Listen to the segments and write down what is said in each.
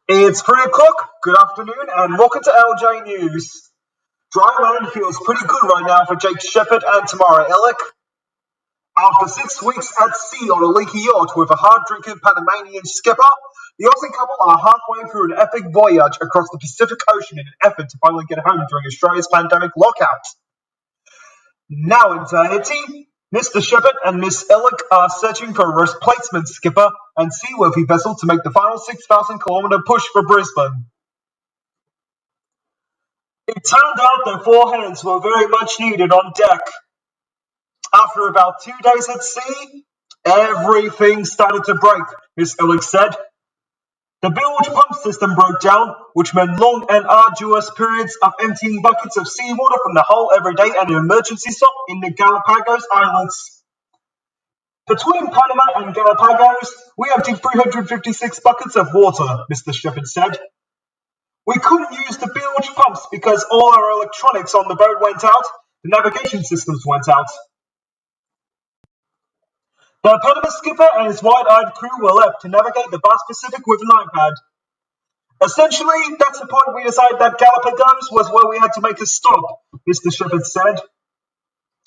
It's 3 o'clock, good afternoon, and welcome to LJ News. Dry land feels pretty good right now for Shepherd and Tamara Ilic. After 6 weeks at sea on a leaky yacht with a hard-drinking Panamanian skipper, the Aussie couple are halfway through an epic voyage across the Pacific Ocean in an effort to finally get home during Australia's pandemic lockout. Now in Tahiti, Mr. Shepherd and Ms Ilic are searching for a replacement skipper and seaworthy vessel to make the final 6,000-kilometre push for Brisbane. It turned out that 4 hands were very much needed on deck. After about 2 days at sea, everything started to break, Ms Ilic said. The bilge pump system broke down, which meant long and arduous periods of emptying buckets of seawater from the hull every day at an emergency stop in the Galapagos Islands. Between Panama and Galapagos, we emptied 356 buckets of water, Mr. Shepherd said. We couldn't use the bilge pumps because all our electronics on the boat went out, the navigation systems went out. The Panama skipper and his wide-eyed crew were left to navigate the vast Pacific with an iPad. Essentially, that's the point we decided that Galapagos was where we had to make a stop, Mr. Shepherd said.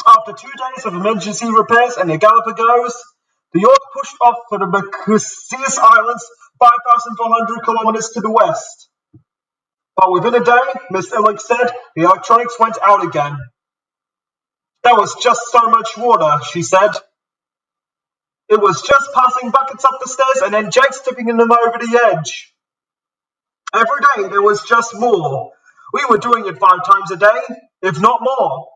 After 2 days of emergency repairs in the Galapagos, the yacht pushed off for the Galapagos Islands, 5,400 kilometers to the west. But within a day, Ms Ilic said, the electronics went out again. There was just so much water, she said. It was just passing buckets up the stairs and then Jake's tipping them over the edge. Every day there was just more. We were doing it 5 times a day, if not more.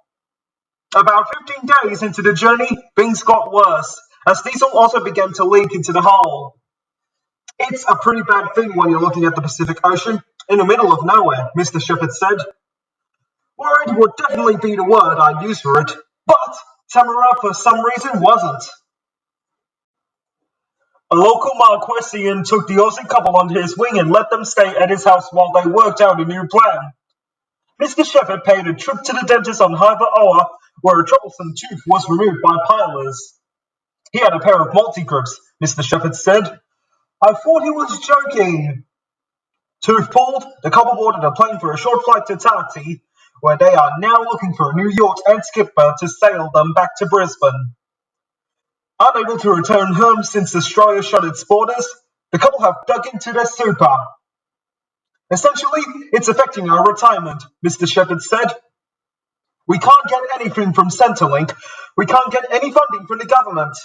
About 15 days into the journey, things got worse, as diesel also began to leak into the hull. It's a pretty bad thing when you're looking at the Pacific Ocean, in the middle of nowhere, Mr. Shepherd said. Worried would definitely be the word I'd use for it, but Tamara for some reason wasn't. A local Marquesian took the Aussie couple under his wing and let them stay at his house while they worked out a new plan. Mr. Shepherd paid a trip to the dentist on Harbour Oa, where a troublesome tooth was removed by pilers. He had a pair of multi-grips, Mr. Shepherd said. I thought he was joking. Tooth pulled, the couple boarded a plane for a short flight to Tahiti, where they are now looking for a new yacht and skipper to sail them back to Brisbane. Unable to return home since Australia shut its borders, the couple have dug into their super. Essentially, it's affecting our retirement, Mr. Shepherd said. We can't get anything from Centrelink. We can't get any funding from the government.